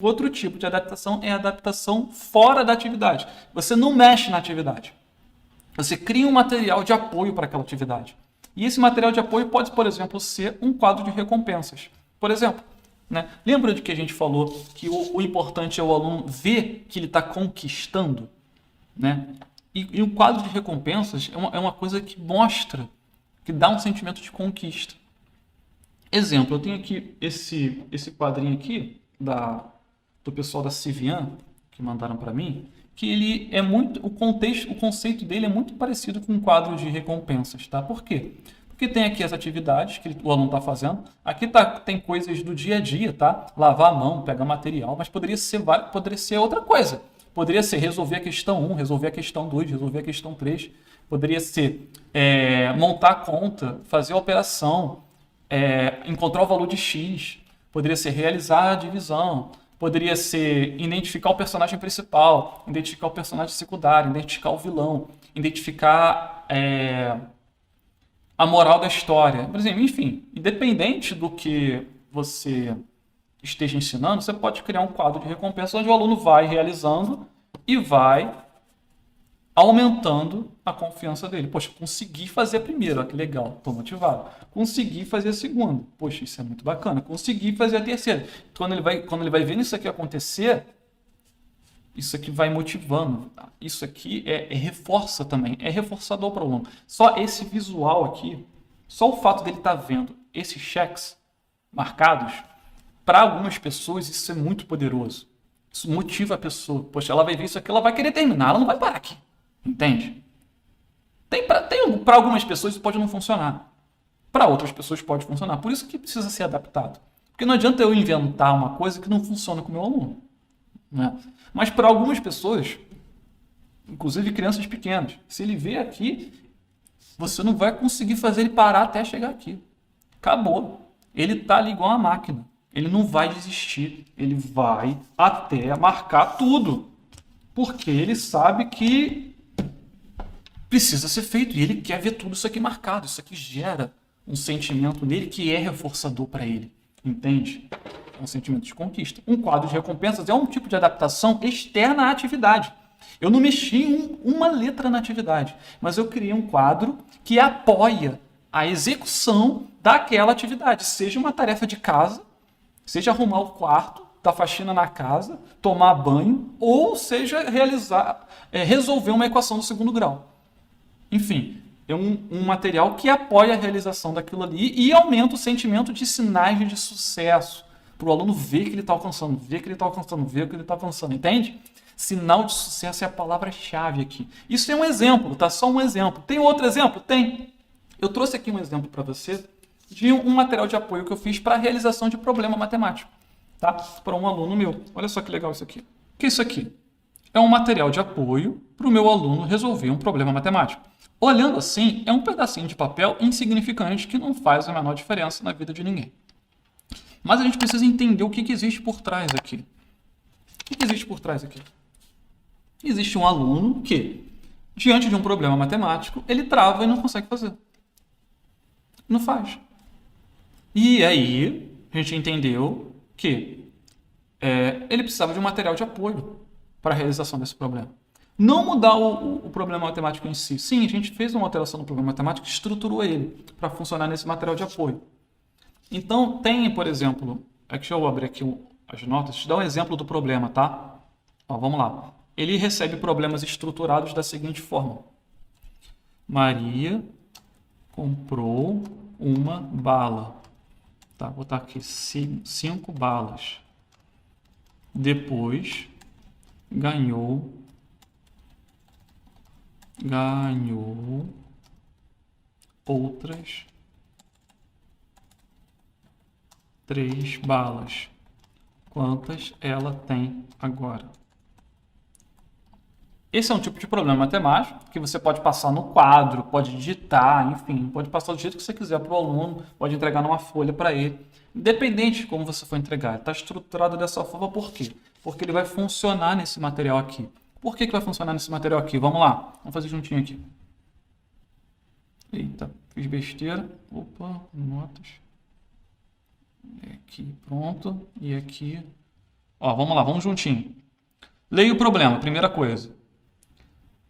Outro tipo de adaptação é a adaptação fora da atividade. Você não mexe na atividade. Você cria um material de apoio para aquela atividade. E esse material de apoio pode, por exemplo, ser um quadro de recompensas. Por exemplo, né? Lembra de que a gente falou que o importante é o aluno ver que ele está conquistando? Né? E o quadro de recompensas é uma coisa que mostra, que dá um sentimento de conquista. Exemplo, eu tenho aqui esse quadrinho aqui do pessoal da Civian, que mandaram para mim, que ele é muito, o conceito dele é muito parecido com um quadro de recompensas, tá? Por quê? Porque tem aqui as atividades que o aluno está fazendo, aqui tem coisas do dia a dia, tá? Lavar a mão, pegar material, mas poderia ser outra coisa. Poderia ser resolver a questão 1, resolver a questão 2, resolver a questão 3. Poderia ser montar a conta, fazer a operação, encontrar o valor de X. Poderia ser realizar a divisão. Poderia ser identificar o personagem principal, identificar o personagem secundário, identificar o vilão, identificar a moral da história. Por exemplo, enfim, independente do que você esteja ensinando, você pode criar um quadro de recompensa onde o aluno vai realizando e vai aumentando a confiança dele. Poxa, consegui fazer a primeira, ó, que legal, estou motivado. Consegui fazer a segunda, poxa, isso é muito bacana. Consegui fazer a terceira. Quando ele vai vendo isso aqui acontecer, isso aqui vai motivando. Tá? Isso aqui reforça também, é reforçador para o aluno. Só esse visual aqui, só o fato dele estar vendo esses cheques marcados, para algumas pessoas isso é muito poderoso. Isso motiva a pessoa. Poxa, ela vai ver isso aqui, ela vai querer terminar, ela não vai parar aqui. Entende? Para algumas pessoas isso pode não funcionar. Para outras pessoas pode funcionar. Por isso que precisa ser adaptado. Porque não adianta eu inventar uma coisa que não funciona com o meu aluno. Né? Mas para algumas pessoas, inclusive crianças pequenas, se ele vê aqui, você não vai conseguir fazer ele parar até chegar aqui. Acabou. Ele está ali igual uma máquina. Ele não vai desistir. Ele vai até marcar tudo. Porque ele sabe que precisa ser feito e ele quer ver tudo isso aqui marcado. Isso aqui gera um sentimento nele que é reforçador para ele. Entende? É um sentimento de conquista. Um quadro de recompensas é um tipo de adaptação externa à atividade. Eu não mexi em uma letra na atividade, mas eu criei um quadro que apoia a execução daquela atividade, seja uma tarefa de casa, seja arrumar o quarto, dar faxina na casa, tomar banho, ou seja resolver uma equação do segundo grau. Enfim, é um material que apoia a realização daquilo ali e aumenta o sentimento de sinais de sucesso, para o aluno ver que ele está alcançando, ver que ele está alcançando, ver que ele está avançando, entende? Sinal de sucesso é a palavra-chave aqui. Isso é um exemplo, tá? Só um exemplo. Tem outro exemplo? Tem. Eu trouxe aqui um exemplo para você de um material de apoio que eu fiz para a realização de problema matemático, tá? Para um aluno meu. Olha só que legal isso aqui. O que é isso aqui? É um material de apoio para o meu aluno resolver um problema matemático. Olhando assim, é um pedacinho de papel insignificante que não faz a menor diferença na vida de ninguém. Mas a gente precisa entender o que existe por trás aqui. O que existe por trás aqui? Existe um aluno que, diante de um problema matemático, ele trava e não consegue fazer. Não faz. E aí, a gente entendeu que ele precisava de um material de apoio para a realização desse problema. Não mudar o problema matemático em si. Sim, a gente fez uma alteração no problema matemático e estruturou ele para funcionar nesse material de apoio. Então, tem, por exemplo, deixa eu abrir aqui as notas, te dar um exemplo do problema, tá? Ó, vamos lá. Ele recebe problemas estruturados da seguinte forma. Maria comprou uma bala. Tá, vou botar aqui 5 balas. Depois ganhou outras 3 balas. Quantas ela tem agora? Esse é um tipo de problema matemático que você pode passar no quadro, pode digitar, enfim, pode passar do jeito que você quiser para o aluno, pode entregar numa folha para ele. Independente de como você for entregar, ele está estruturado dessa forma por quê? Porque ele vai funcionar nesse material aqui. Por que vai funcionar nesse material aqui? Vamos lá, vamos fazer juntinho aqui. Eita, fiz besteira. Opa, notas. Aqui, pronto. E aqui, Ó, vamos lá, vamos juntinho. Leia o problema, primeira coisa.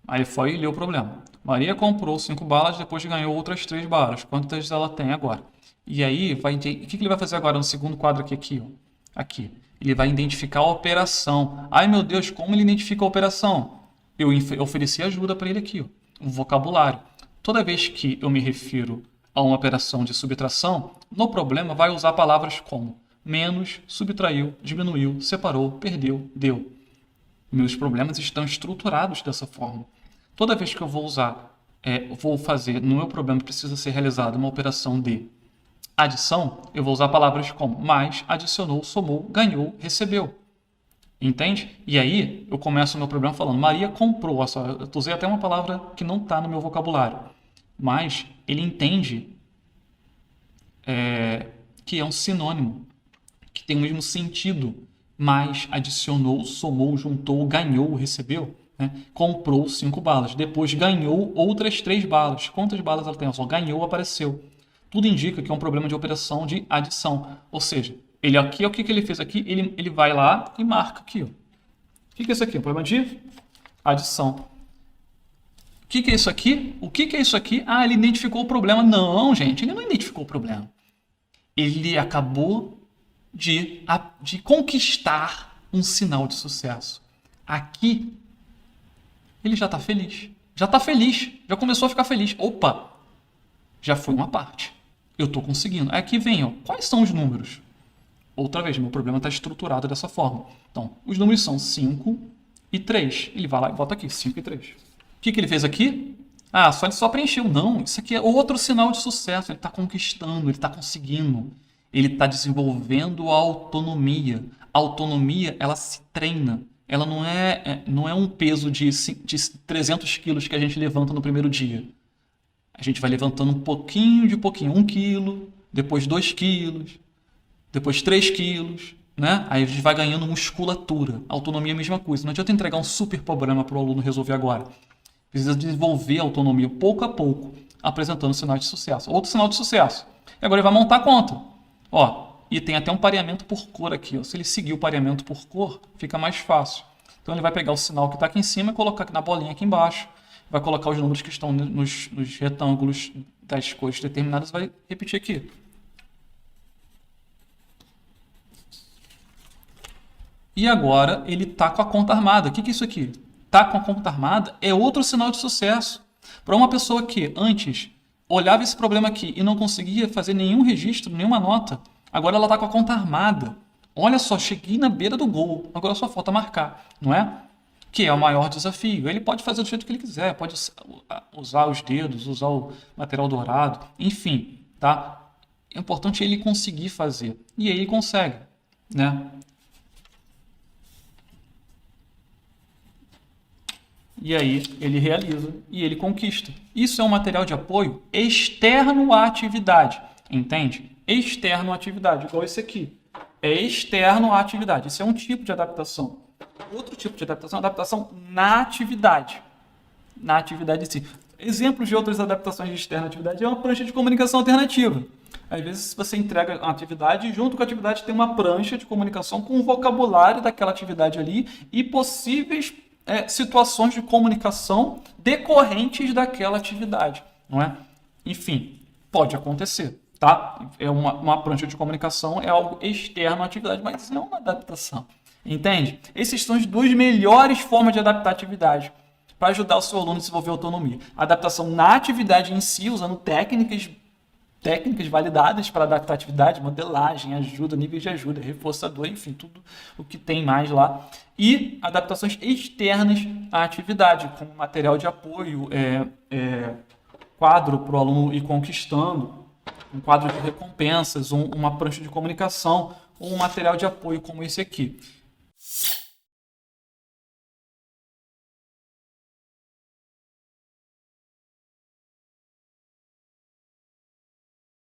Aí foi e leu o problema. Maria comprou 5 balas, depois ganhou outras 3 balas. Quantas ela tem agora? E aí, o que ele vai fazer agora no segundo quadro aqui, ó? Aqui. Ele vai identificar a operação. Ai, meu Deus, como ele identifica a operação? Eu ofereci ajuda para ele aqui, ó. Um vocabulário. Toda vez que eu me refiro a uma operação de subtração, no problema vai usar palavras como menos, subtraiu, diminuiu, separou, perdeu, deu. Meus problemas estão estruturados dessa forma. Toda vez que eu vou vou fazer, no meu problema precisa ser realizada uma operação de adição, eu vou usar palavras como mais, adicionou, somou, ganhou, recebeu. Entende? E aí eu começo o meu problema falando, Maria comprou. Olha só, eu usei até uma palavra que não está no meu vocabulário. Mas ele entende que é um sinônimo, que tem o mesmo sentido. Mais, adicionou, somou, juntou, ganhou, recebeu. Né? Comprou 5 balas. Depois ganhou outras 3 balas. Quantas balas ela tem? Só ganhou, apareceu. Tudo indica que é um problema de operação de adição. Ou seja, ele aqui, o que ele fez aqui? Ele vai lá e marca aqui. Ó. O que é isso aqui? Um problema de adição. O que é isso aqui? O que é isso aqui? Ah, ele identificou o problema. Não, gente, ele não identificou o problema. Ele acabou de conquistar um sinal de sucesso. Aqui, ele já está feliz. Já está feliz. Já começou a ficar feliz. Opa! Já foi uma parte. Eu estou conseguindo. Aqui vem, ó, quais são os números? Outra vez, meu problema está estruturado dessa forma. Então, os números são 5 e 3. Ele vai lá e bota aqui, 5 e 3. O que ele fez aqui? Ah, ele só preencheu. Não, isso aqui é outro sinal de sucesso. Ele está conquistando, ele está conseguindo. Ele está desenvolvendo a autonomia. A autonomia, ela se treina. Ela não é um peso de 300 quilos que a gente levanta no primeiro dia. A gente vai levantando um pouquinho de pouquinho. 1 quilo, depois 2 quilos, depois 3 quilos. Né? Aí a gente vai ganhando musculatura. Autonomia é a mesma coisa. Não adianta entregar um super problema para o aluno resolver agora. Precisa desenvolver a autonomia pouco a pouco, apresentando sinais de sucesso. Outro sinal de sucesso. E agora ele vai montar a conta. Ó, e tem até um pareamento por cor aqui. Ó. Se ele seguir o pareamento por cor, fica mais fácil. Então ele vai pegar o sinal que está aqui em cima e colocar aqui na bolinha aqui embaixo. Vai colocar os números que estão nos retângulos das cores determinadas e vai repetir aqui. E agora ele está com a conta armada. O que é isso aqui? Está com a conta armada é outro sinal de sucesso. Para uma pessoa que antes olhava esse problema aqui e não conseguia fazer nenhum registro, nenhuma nota, agora ela está com a conta armada. Olha só, cheguei na beira do gol, agora só falta marcar, não é? Que é o maior desafio. Ele pode fazer do jeito que ele quiser, pode usar os dedos, usar o material dourado, enfim, tá? É importante ele conseguir fazer. E aí ele consegue, né? E aí ele realiza e ele conquista. Isso é um material de apoio externo à atividade, entende? Externo à atividade, igual esse aqui. É externo à atividade. Isso é um tipo de adaptação. Outro tipo de adaptação é adaptação na atividade. Na atividade em si. Exemplos de outras adaptações de externa à atividade é uma prancha de comunicação alternativa. Às vezes você entrega a atividade e junto com a atividade tem uma prancha de comunicação com o vocabulário daquela atividade ali e possíveis situações de comunicação decorrentes daquela atividade, não é? Enfim, pode acontecer, tá? É uma prancha de comunicação, é algo externo à atividade, mas é uma adaptação, entende? Essas são as duas melhores formas de adaptar a atividade para ajudar o seu aluno a desenvolver autonomia. Adaptação na atividade em si, usando técnicas validadas para adaptar a atividade, modelagem, ajuda, níveis de ajuda, reforçador, enfim, tudo o que tem mais lá. E adaptações externas à atividade, como material de apoio, quadro para o aluno ir conquistando, um quadro de recompensas, uma prancha de comunicação, ou um material de apoio como esse aqui.